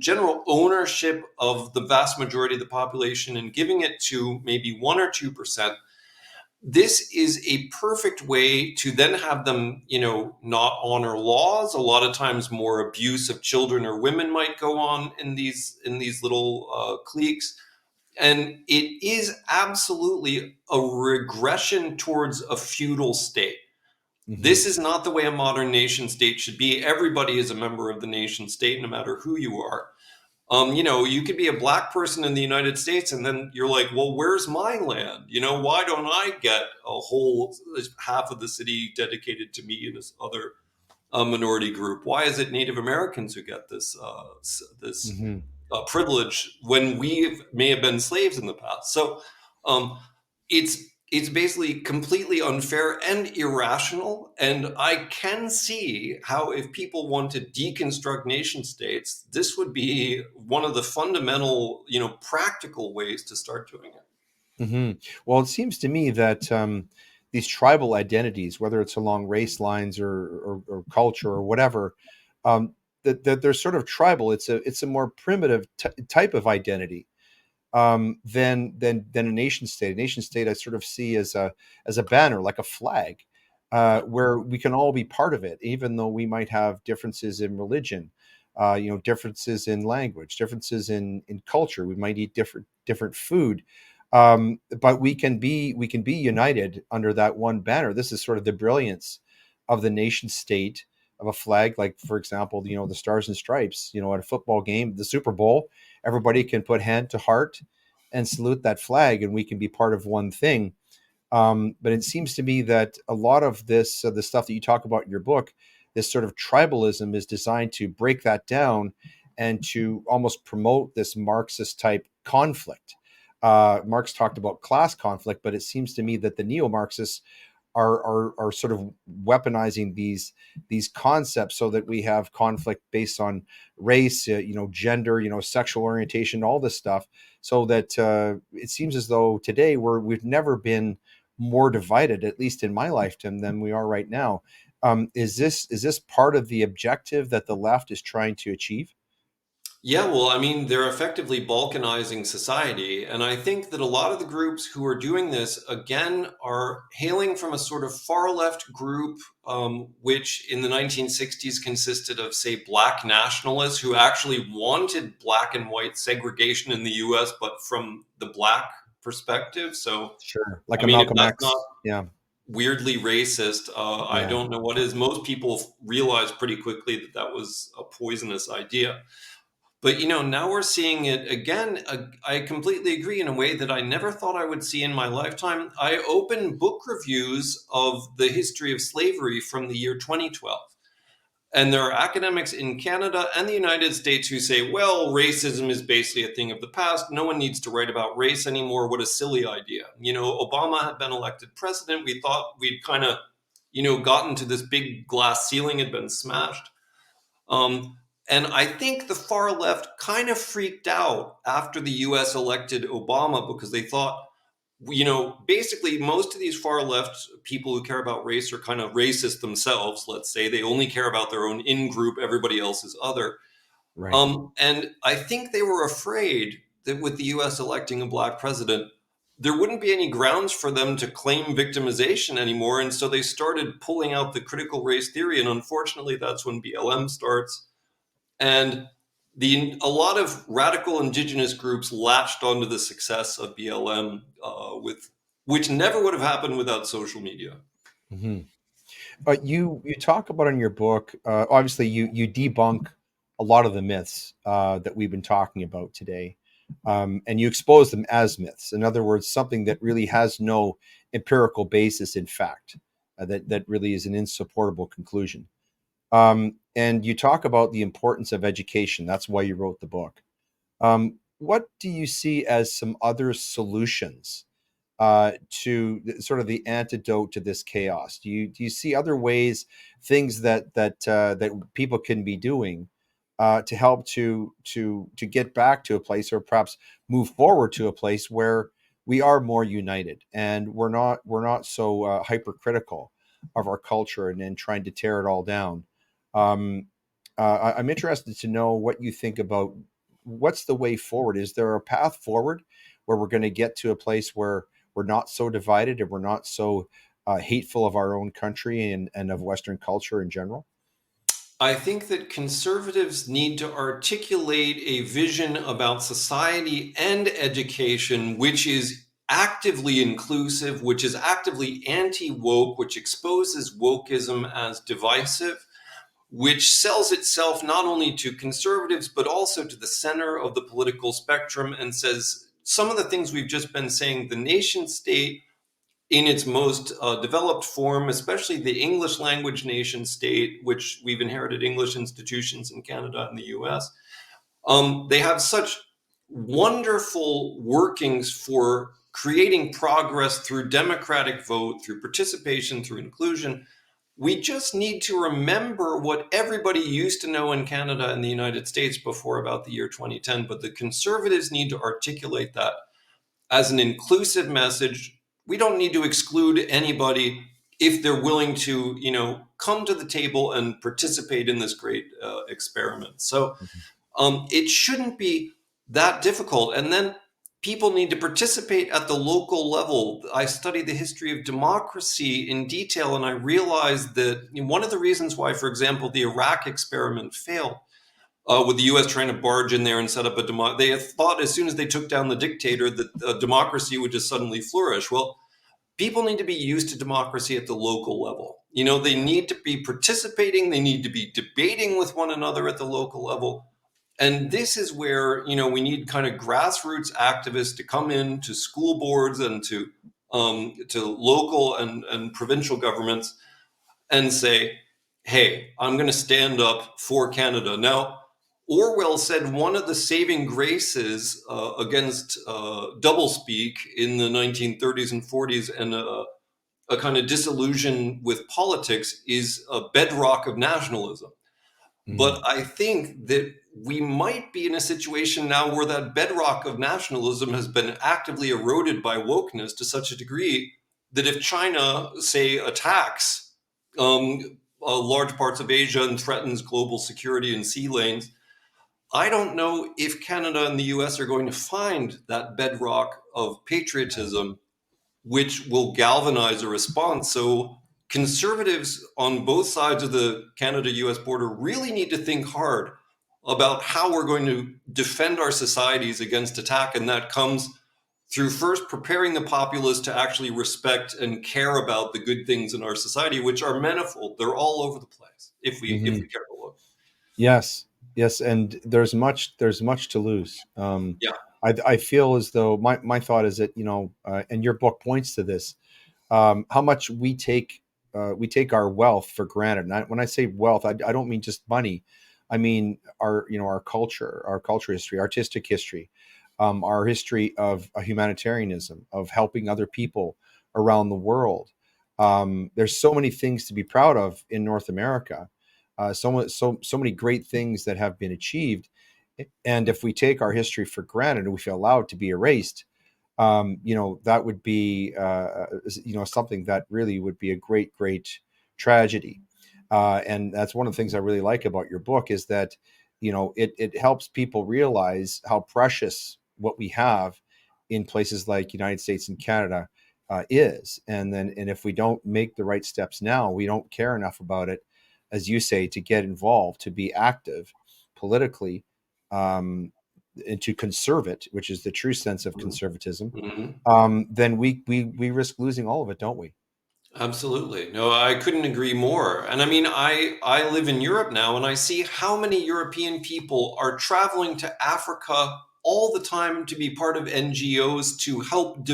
general ownership of the vast majority of the population and giving it to maybe 1 or 2%. This is a perfect way to then have them, not honor laws. A lot of times more abuse of children or women might go on in these little cliques. And it is absolutely a regression towards a feudal state. Hmm. This is not the way a modern nation state should be. Everybody is a member of the nation state, no matter who you are. You could be a black person in the United States, and then you're like, well, where's my land? Why don't I get a whole half of the city dedicated to me and this other minority group? Why is it Native Americans who get this Hmm. privilege when we may have been slaves in the past? So um, it's it's basically completely unfair and irrational. And I can see how, if people want to deconstruct nation states, this would be one of the fundamental, practical ways to start doing it. Hmm. Well, it seems to me that these tribal identities, whether it's along race lines or culture or whatever, that they're sort of tribal. It's a more primitive type of identity, than a nation state. A nation state I sort of see as a banner, like a flag, where we can all be part of it, even though we might have differences in religion, differences in language, differences in culture. We might eat different food, but we can be united under that one banner. This is sort of the brilliance of the nation state, of a flag, like, for example, the stars and stripes. At a football game, the Super Bowl, everybody can put hand to heart and salute that flag, and we can be part of one thing. But it seems to me that a lot of this, the stuff that you talk about in your book, this sort of tribalism, is designed to break that down and to almost promote this Marxist type conflict. Marx talked about class conflict, but it seems to me that the neo-Marxists are sort of weaponizing these concepts so that we have conflict based on race, gender, sexual orientation, all this stuff, so that it seems as though today we've never been more divided, at least in my lifetime, than we are right now. Is this part of the objective that the left is trying to achieve? Yeah, well, I mean, they're effectively balkanizing society. And I think that a lot of the groups who are doing this, again, are hailing from a sort of far left group, which in the 1960s consisted of, say, black nationalists who actually wanted black and white segregation in the US, but from the black perspective. So, Sure. Like I a mean, if Malcolm that's not X. Yeah. weirdly racist, I Yeah. don't know what is. Most people realized pretty quickly that that was a poisonous idea. But now we're seeing it again. I completely agree in a way that I never thought I would see in my lifetime. I opened book reviews of the history of slavery from the year 2012. And there are academics in Canada and the United States who say, well, racism is basically a thing of the past. No one needs to write about race anymore. What a silly idea. Obama had been elected president. We thought we'd kind of, gotten to this big glass ceiling had been smashed. Um, and I think the far left kind of freaked out after the US elected Obama because they thought, basically most of these far left people who care about race are kind of racist themselves, let's say. They only care about their own in group, everybody else is other. Right. And I think they were afraid that with the US electing a black president, there wouldn't be any grounds for them to claim victimization anymore. And so they started pulling out the critical race theory. And unfortunately, that's when BLM starts. And a lot of radical indigenous groups latched onto the success of BLM, which never would have happened without social media. Hmm. You talk about in your book, obviously you debunk a lot of the myths that we've been talking about today, and you expose them as myths. In other words, something that really has no empirical basis in fact, that really is an insupportable conclusion. And you talk about the importance of education. That's why you wrote the book. What do you see as some other solutions to sort of the antidote to this chaos? Do you see other ways, things that people can be doing to help to get back to a place, or perhaps move forward to a place where we are more united and we're not so hypercritical of our culture and trying to tear it all down? Um, I'm interested to know what you think about what's the way forward. Is there a path forward where we're going to get to a place where we're not so divided and we're not so hateful of our own country and of Western culture in general? I think that conservatives need to articulate a vision about society and education, which is actively inclusive, which is actively anti woke, which exposes wokeism as divisive, which sells itself not only to conservatives, but also to the center of the political spectrum and says some of the things we've just been saying. The nation state in its most developed form, especially the English language nation state, which we've inherited English institutions in Canada and the US, they have such wonderful workings for creating progress through democratic vote, through participation, through inclusion. We just need to remember what everybody used to know in Canada and the United States before about the year 2010, but the conservatives need to articulate that as an inclusive message. We don't need to exclude anybody if they're willing to, come to the table and participate in this great experiment. So Mhm. it shouldn't be that difficult. And then people need to participate at the local level. I studied the history of democracy in detail, and I realized that one of the reasons why, for example, the Iraq experiment failed, with the U.S. trying to barge in there and set up a democracy. They thought as soon as they took down the dictator that democracy would just suddenly flourish. Well, people need to be used to democracy at the local level. They need to be participating. They need to be debating with one another at the local level. And this is where, we need kind of grassroots activists to come in to school boards and to local and provincial governments and say, hey, I'm going to stand up for Canada. Now, Orwell said one of the saving graces against doublespeak in the 1930s and 40s and a kind of disillusion with politics is a bedrock of nationalism. Mm. But I think that we might be in a situation now where that bedrock of nationalism has been actively eroded by wokeness to such a degree that if China, say, attacks large parts of Asia and threatens global security and sea lanes, I don't know if Canada and the US are going to find that bedrock of patriotism which will galvanize a response. So conservatives on both sides of the Canada-US border really need to think hard about how we're going to defend our societies against attack. And that comes through first preparing the populace to actually respect and care about the good things in our society, which are manifold. They're all over the place if Hmm. we care to look. Yes, yes, and there's much to lose. Yeah. I feel as though my thought is that, and your book points to this, how much we take our wealth for granted. And when I say wealth, I don't mean just money. I mean our culture, our culture history, artistic history, our history of humanitarianism, of helping other people around the world. There's so many things to be proud of in North America. So many great things that have been achieved. And if we take our history for granted and we feel allowed to be erased, that would be, something that really would be a great, great tragedy. And that's one of the things I really like about your book is that, it helps people realize how precious what we have in places like United States and Canada is. And if we don't make the right steps now, we don't care enough about it, as you say, to get involved, to be active politically, um, and to conserve it, which is the true sense of conservatism, Mhm. then we risk losing all of it, don't we? Absolutely. No, I couldn't agree more. And I mean, I live in Europe now and I see how many European people are traveling to Africa all the time to be part of NGOs to help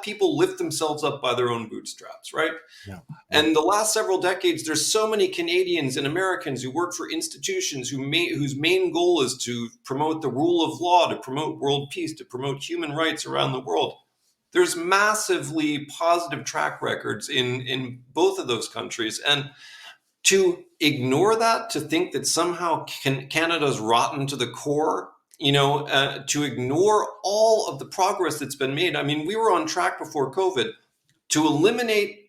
people lift themselves up by their own bootstraps, right? Yeah, yeah. And the last several decades, there's so many Canadians and Americans who work for institutions whose main goal is to promote the rule of law, to promote world peace, to promote human rights around the world. There's massively positive track records in both of those countries. And to ignore that, to think that somehow Canada's rotten to the core, to ignore all of the progress that's been made. I mean, we were on track before COVID to eliminate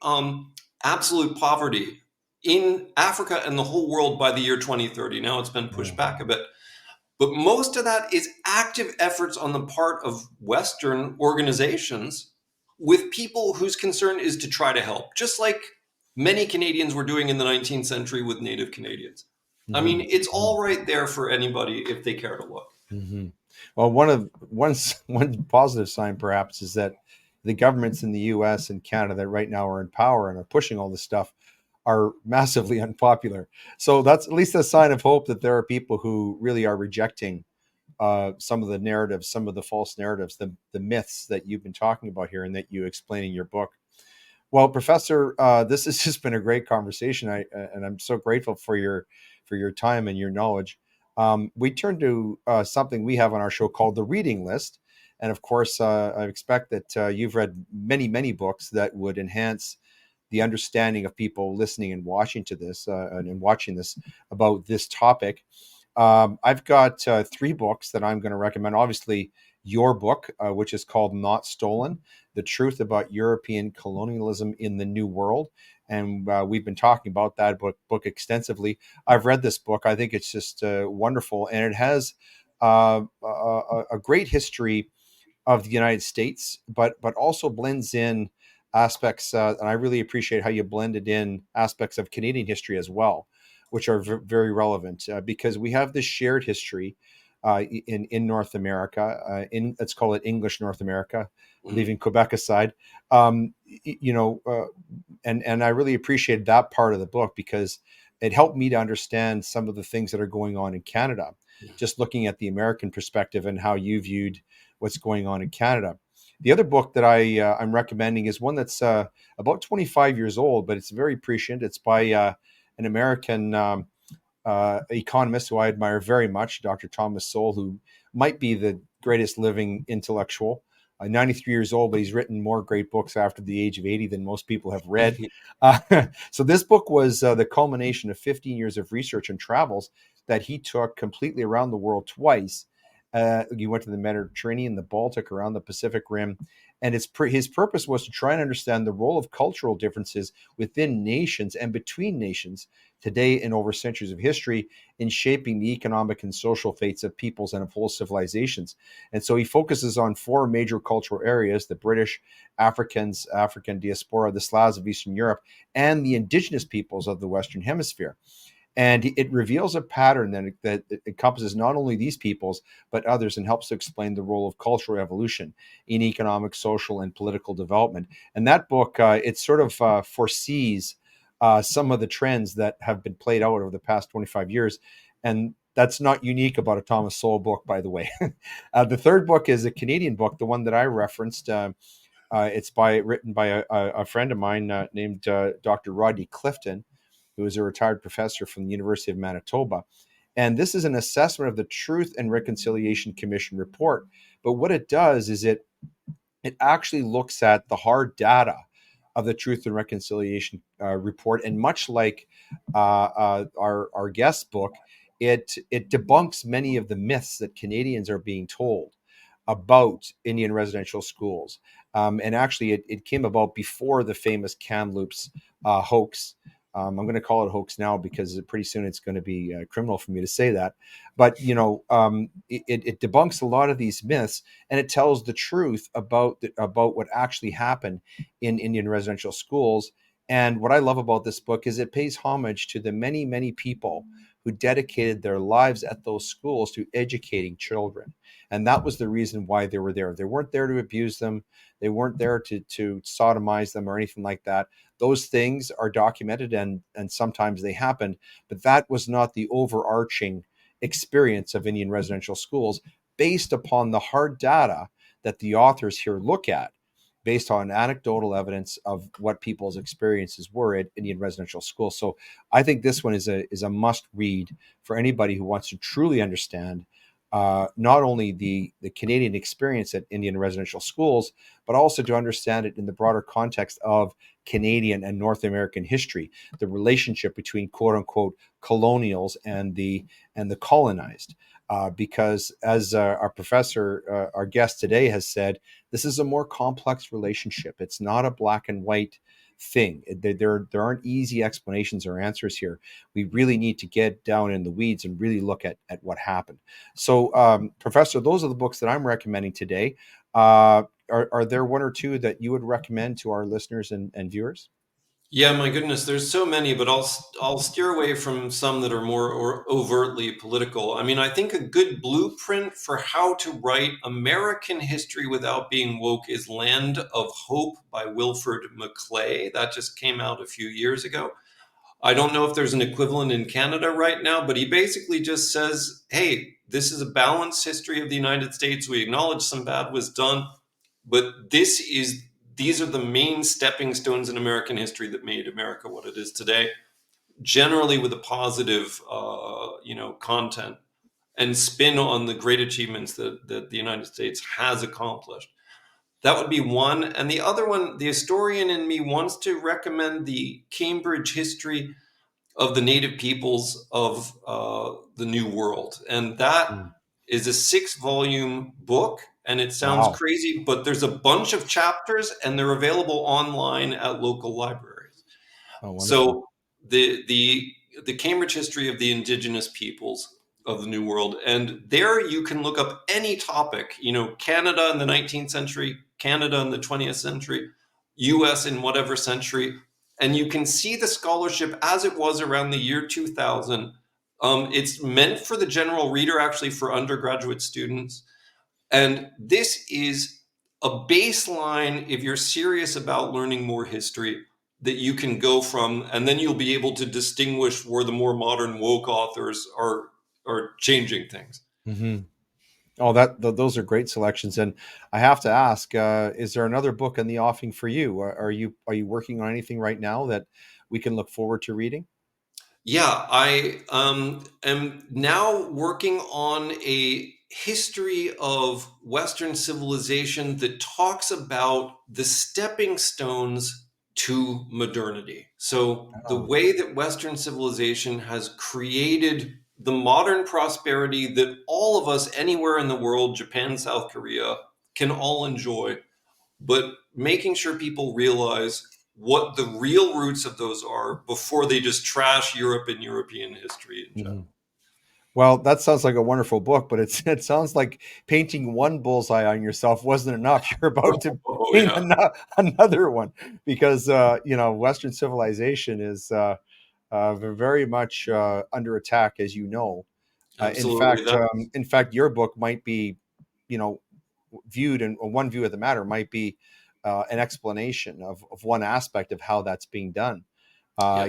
absolute poverty in Africa and the whole world by the year 2030. Now it's been pushed Yeah. back a bit. But most of that is active efforts on the part of Western organizations with people whose concern is to try to help, just like many Canadians were doing in the 19th century with Native Canadians. I Hmm. mean, it's all right there for anybody if they care to look. Hmm. Well, one positive sign perhaps is that the governments in the U.S. and Canada that right now are in power and are pushing all this stuff are massively unpopular. So that's at least a sign of hope that there are people who really are rejecting some of the narratives, some of the false narratives, the myths that you've been talking about here and that you explain in your book. Well, Professor, this has just been a great conversation. And I'm so grateful for your time and your knowledge. We turn to something we have on our show called the reading list, and of course, I expect that you've read many, many books that would enhance the understanding of people listening and watching to this and watching this about this topic. I've got three books that I'm going to recommend. Obviously, your book, which is called Not Stolen: The Truth About European Colonialism in the New World. And we've been talking about that book extensively. I've read this book. I think it's just wonderful. And it has a great history of the United States, but also blends in aspects, and I really appreciate how you blended in aspects of Canadian history as well, which are very relevant because we have this shared history in North America. In let's call it English North America, Mhm. leaving Quebec aside. Um, and I really appreciated that part of the book because it helped me to understand some of the things that are going on in Canada. Just looking at the American perspective and how you viewed what's going on in Canada. The other book that I'm recommending is one that's about 25 years old, but it's very prescient. It's by an American economist who I admire very much, Dr. Thomas Sowell, who might be the greatest living intellectual. 93 years old, but he's written more great books after the age of 80 than most people have read. So this book was the culmination of 15 years of research and travels that he took completely around the world twice. He went to the Mediterranean, the Baltic, around the Pacific Rim. And his purpose was to try and understand the role of cultural differences within nations and between nations today and over centuries of history in shaping the economic and social fates of peoples and of whole civilizations. And so he focuses on four major cultural areas: the British, Africans, African diaspora, the Slavs of Eastern Europe, and the indigenous peoples of the Western Hemisphere. And it reveals a pattern that encompasses not only these peoples, but others, and helps to explain the role of cultural evolution in economic, social, and political development. And that book, it sort of foresees some of the trends that have been played out over the past 25 years. And that's not unique about a Thomas Sowell book, by the way. The third book is a Canadian book, the one that I referenced. It's written by a friend of mine named Dr. Rodney Clifton, who is a retired professor from the University of Manitoba. And this is an assessment of the Truth and Reconciliation Commission report. But what it does is it actually looks at the hard data of the Truth and Reconciliation report, and much like our guest book, it debunks many of the myths that Canadians are being told about Indian residential schools. And actually, it came about before the famous Kamloops hoax. I'm going to call it hoax now because pretty soon it's going to be criminal for me to say that. But it debunks a lot of these myths, and it tells the truth about what actually happened in Indian residential schools. And what I love about this book is it pays homage to the many, many people who dedicated their lives at those schools to educating children. And that was the reason why they were there. They weren't there to abuse them. They weren't there to sodomize them or anything like that. Those things are documented, and sometimes they happened, but that was not the overarching experience of Indian residential schools, based upon the hard data that the authors here look at, based on anecdotal evidence of what people's experiences were at Indian residential schools. So I think this one is a must read for anybody who wants to truly understand not only the Canadian experience at Indian residential schools, but also to understand it in the broader context of Canadian and North American history, the relationship between quote unquote colonials and the colonized. Because as our professor, our guest today has said, this is a more complex relationship. It's not a black and white thing. There aren't easy explanations or answers here. We really need to get down in the weeds and really look at what happened. So, Professor, those are the books that I'm recommending today. Are there one or two that you would recommend to our listeners and viewers? Yeah, my goodness, there's so many, but I'll steer away from some that are more overtly political. I mean, I think a good blueprint for how to write American history without being woke is Land of Hope by Wilfred McClay. That just came out a few years ago. I don't know if there's an equivalent in Canada right now, but he basically just says, hey, this is a balanced history of the United States. We acknowledge some bad was done, but these are the main stepping stones in American history that made America what it is today, generally with a positive, content and spin on the great achievements that the United States has accomplished. That would be one. And the other one, the historian in me wants to recommend the Cambridge History of the Native Peoples of the New World. And that Mm. is a 6-volume book. And it sounds Wow. crazy, but there's a bunch of chapters and they're available online at local libraries. Oh, wonderful. So the Cambridge History of the Indigenous Peoples of the New World, and there you can look up any topic. Canada in the 19th century, Canada in the 20th century, U.S. in whatever century, and you can see the scholarship as it was around the year 2000. It's meant for the general reader, actually, for undergraduate students. And this is a baseline if you're serious about learning more history that you can go from, and then you'll be able to distinguish where the more modern woke authors are changing things. Hmm. Oh, those are great selections. And I have to ask, is there another book in the offing for you? Are you working on anything right now that we can look forward to reading? Yeah, I am now working on a history of Western civilization that talks about the stepping stones to modernity. So, the Oh. way that Western civilization has created the modern prosperity that all of us anywhere in the world, Japan, South Korea, can all enjoy, but making sure people realize what the real roots of those are before they just trash Europe and European history in Mhm. general. Well, that sounds like a wonderful book, but it sounds like painting one bullseye on yourself wasn't enough. You're about to Oh, paint yeah. another one, because Western civilization is They're very much under attack, as you know. Absolutely. In fact, your book might be, you know, viewed, and one view of the matter might be an explanation of one aspect of how that's being done. Yeah.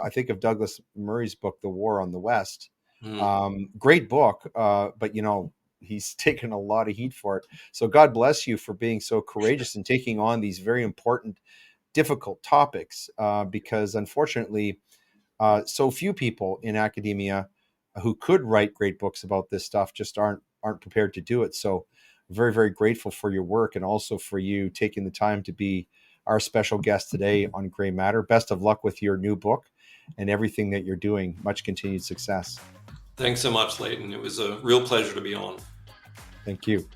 I think of Douglas Murray's book, The War on the West. Mm. Great book, but he's taken a lot of heat for it. So God bless you for being so courageous and taking on these very important, difficult topics, because unfortunately, so few people in academia who could write great books about this stuff just aren't prepared to do it. So very, very grateful for your work, and also for you taking the time to be our special guest today on Gray Matter. Best of luck with your new book and everything that you're doing. Much continued success. Thanks so much, Leighton. It was a real pleasure to be on. Thank you.